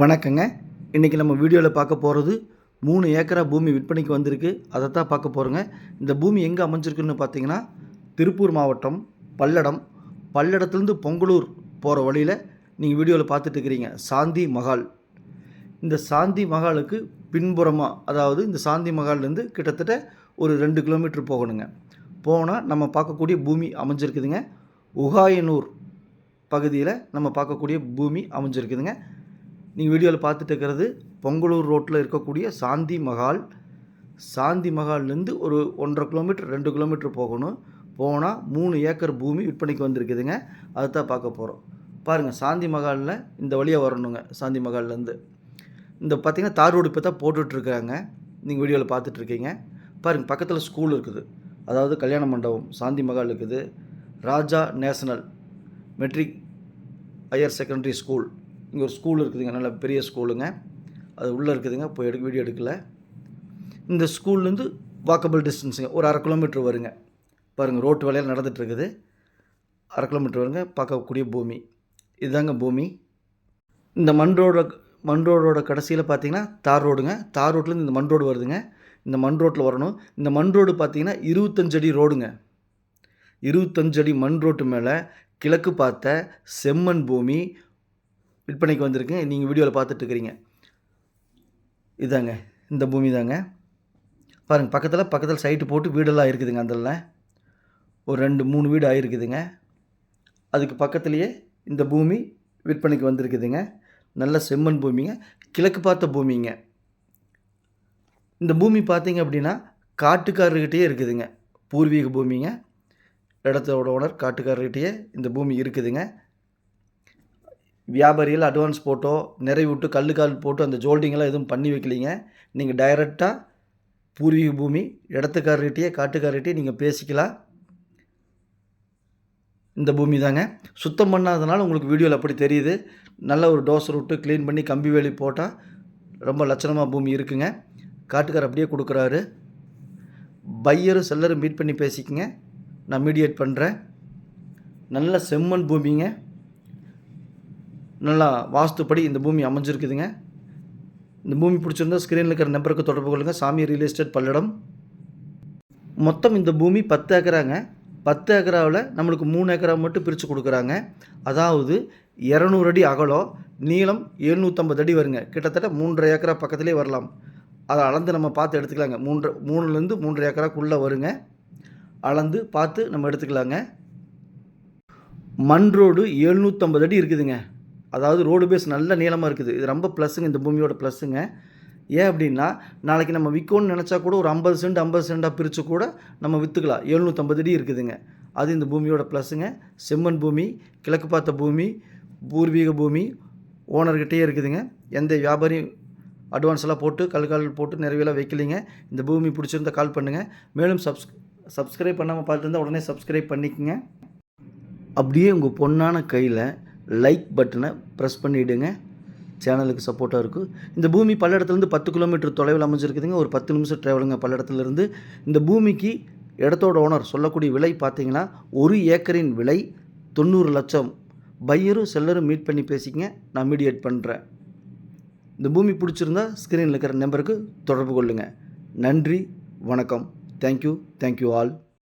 வணக்கங்க. இன்றைக்கி நம்ம வீடியோவில் பார்க்க போகிறது 3 ஏக்கரா பூமி விற்பனைக்கு வந்திருக்கு. அதை தான் பார்க்க போகிறோங்க. இந்த பூமி எங்கே அமைஞ்சிருக்குன்னு பார்த்தீங்கன்னா, திருப்பூர் மாவட்டம் பல்லடம். பல்லடத்துலேருந்து பொங்கலூர் போகிற வழியில் நீங்கள் வீடியோவில் பார்த்துட்டு இருக்கிறீங்க சாந்தி மஹால். இந்த சாந்தி மஹாலுக்கு பின்புறமாக, அதாவது இந்த சாந்தி மஹால்லேருந்து கிட்டத்தட்ட ஒரு 2 கிலோமீட்டர் போகணுங்க. போனால் நம்ம பார்க்கக்கூடிய பூமி அமைஞ்சிருக்குதுங்க. உகாயனூர் பகுதியில் நம்ம பார்க்கக்கூடிய பூமி அமைஞ்சிருக்குதுங்க. நீங்கள் வீடியோவில் பார்த்துட்டு இருக்கிறது பொங்கலூர் ரோட்டில் இருக்கக்கூடிய சாந்தி மஹால். சாந்தி மஹால்லேருந்து ஒரு 1.5 கிலோமீட்டர் 2 கிலோமீட்டர் போகணும். போனால் 3 ஏக்கர் பூமி விற்பனைக்கு வந்திருக்குதுங்க. அதை தான் பார்க்க போகிறோம். பாருங்கள், சாந்தி மஹாலில் இந்த வழியாக வரணுங்க. சாந்தி மஹால்லேருந்து இந்த பார்த்திங்கன்னா தார் ரோடு இப்போ தான் போட்டுட்ருக்காங்க. நீங்கள் வீடியோவில் பார்த்துட்ருக்கீங்க. பாருங்கள், பக்கத்தில் ஸ்கூல் இருக்குது, அதாவது கல்யாண மண்டபம். சாந்தி மஹால் இருக்குது. Raja national matric higher secondary school, இங்கே ஒரு ஸ்கூல் இருக்குதுங்க, நல்ல பெரிய ஸ்கூலுங்க. அது உள்ளே இருக்குதுங்க, போய் வீடியோ எடுக்கலை. இந்த ஸ்கூல்லேருந்து வாக்கபிள் டிஸ்டன்ஸுங்க, ஒரு 1/2 கிலோமீட்டர் வருங்க. பாருங்கள், ரோட்டு வேலையில் நடந்துகிட்ருக்குது. 1/2 கிலோமீட்டர் வருங்க. பார்க்கக்கூடிய பூமி இதுதாங்க பூமி. இந்த மண் ரோடோட கடைசியில் பார்த்தீங்கன்னா தார் ரோடுங்க. தார் ரோட்லேருந்து இந்த மண் ரோடு வருதுங்க. இந்த மண் ரோட்டில் வரணும். இந்த மண் ரோடு பார்த்தீங்கன்னா 25 அடி ரோடுங்க. 25 அடி மண் ரோட்டு மேலே கிழக்கு பார்த்த செம்மண் பூமி விற்பனைக்கு வந்திருக்கு. நீங்கள் வீடியோவில் பார்த்துட்ருக்கிறீங்க. இதாங்க இந்த பூமி தாங்க. பாருங்கள், பக்கத்தில் சைட்டு போட்டு வீடெல்லாம் இருக்குதுங்க. அதில் ஒரு 2-3 வீடு ஆகிருக்குதுங்க. அதுக்கு பக்கத்துலேயே இந்த பூமி விற்பனைக்கு வந்திருக்குதுங்க. நல்ல செம்மண் பூமிங்க, கிழக்கு பார்த்த பூமிங்க. இந்த பூமி பார்த்தீங்க அப்படின்னா காட்டுக்காரர்கிட்டயே இருக்குதுங்க. பூர்வீக பூமிங்க. இடத்தோட ஓனர் காட்டுக்காரர்கிட்டயே இந்த பூமி இருக்குதுங்க. வியாபாரிகள் அட்வான்ஸ் போட்டோ நிறைவுட்டு கல்லுக்கால் போட்டு அந்த ஜோல்டிங்கெல்லாம் எதுவும் பண்ணி வைக்கலிங்க. நீங்கள் டைரெக்டாக பூர்வீக பூமி இடத்துக்காரர்கிட்டயே காட்டுக்காரர்கிட்டயே நீங்கள் பேசிக்கலாம். இந்த பூமி தாங்க. சுத்தம் பண்ணாதனால உங்களுக்கு வீடியோவில் அப்படி தெரியுது. நல்ல ஒரு டோசர் விட்டு க்ளீன் பண்ணி கம்பி வேலி போட்டால் ரொம்ப லட்சணமாக பூமி இருக்குங்க. காட்டுக்காரர் அப்படியே கொடுக்குறாரு. பையரும் செல்லரும் மீட் பண்ணி பேசிக்கங்க. நான் மீடியேட் பண்ணுறேன். நல்ல செம்மண் பூமிங்க. நல்லா வாஸ்துப்படி இந்த பூமி அமைஞ்சிருக்குதுங்க. இந்த பூமி பிடிச்சிருந்தா ஸ்க்ரீனில் இருக்கிற நம்பருக்கு தொடர்பு கொள்ளுங்கள். சாமி ரியல் எஸ்டேட் பல்லடம். மொத்தம் இந்த பூமி 10 ஏக்கராங்க. 10 ஏக்கராவில் நம்மளுக்கு 3 ஏக்கரா மட்டும் பிரித்து கொடுக்குறாங்க. அதாவது 200 அடி அகலம், நீளம் 750 அடி வருங்க. கிட்டத்தட்ட 3.5 ஏக்கரா பக்கத்துலேயே வரலாம். அதை அளந்து நம்ம பார்த்து எடுத்துக்கலாங்க. 3லேருந்து 3.5 ஏக்கராக்குள்ளே வருங்க. அளந்து பார்த்து நம்ம எடுத்துக்கலாங்க. மண் ரோடு 750 அடி இருக்குதுங்க. அதாவது ரோடு பேஸ் நல்ல நீளமாக இருக்குது. இது ரொம்ப ப்ளஸ்ஸுங்க, இந்த பூமியோட ப்ளஸ்ஸுங்க. ஏன் அப்படின்னா, நாளைக்கு நம்ம விற்கணும்னு நினச்சா கூட ஒரு 50 சென்டாக பிரித்து கூட நம்ம விற்றுக்கலாம். 750 அடி இருக்குதுங்க. அது இந்த பூமியோட ப்ளஸ்ஸுங்க. செம்மண் பூமி, கிழக்கு பார்த்த பூமி, பூர்வீக பூமி, ஓனர்கிட்டயே இருக்குதுங்க. எந்த வியாபாரியும் அட்வான்ஸ் எல்லாம் போட்டு கல்கால் போட்டு நிறைவேலாம் வைக்கலிங்க. இந்த பூமி பிடிச்சிருந்தால் கால் பண்ணுங்கள். மேலும் சப்ஸ்கிரைப் பண்ணாமல் பார்த்துருந்தா உடனே சப்ஸ்கிரைப் பண்ணிக்கோங்க. அப்படியே உங்கள் பொண்ணான கையில் லைக் பட்டனை ப்ரெஸ் பண்ணிவிடுங்க. சேனலுக்கு சப்போர்ட்டாக இருக்கும். இந்த பூமி பல்லடத்துலேருந்து 10 கிலோமீட்டர் தொலைவில் அமைஞ்சிருக்குதுங்க. ஒரு 10 நிமிஷம் ட்ராவலுங்க பல்லடத்துலேருந்து. இந்த பூமிக்கு இடத்தோட ஓனர் சொல்லக்கூடிய விலை பார்த்தீங்கன்னா 1 ஏக்கரின் விலை 90 லட்சம். பையரும் செல்லரும் மீட் பண்ணி பேசிக்கங்க. நான் மீடியேட் பண்ணுறேன். இந்த பூமி பிடிச்சிருந்தா ஸ்க்ரீனில் இருக்கிற நம்பருக்கு தொடர்பு கொள்ளுங்கள். நன்றி, வணக்கம். Thank you all.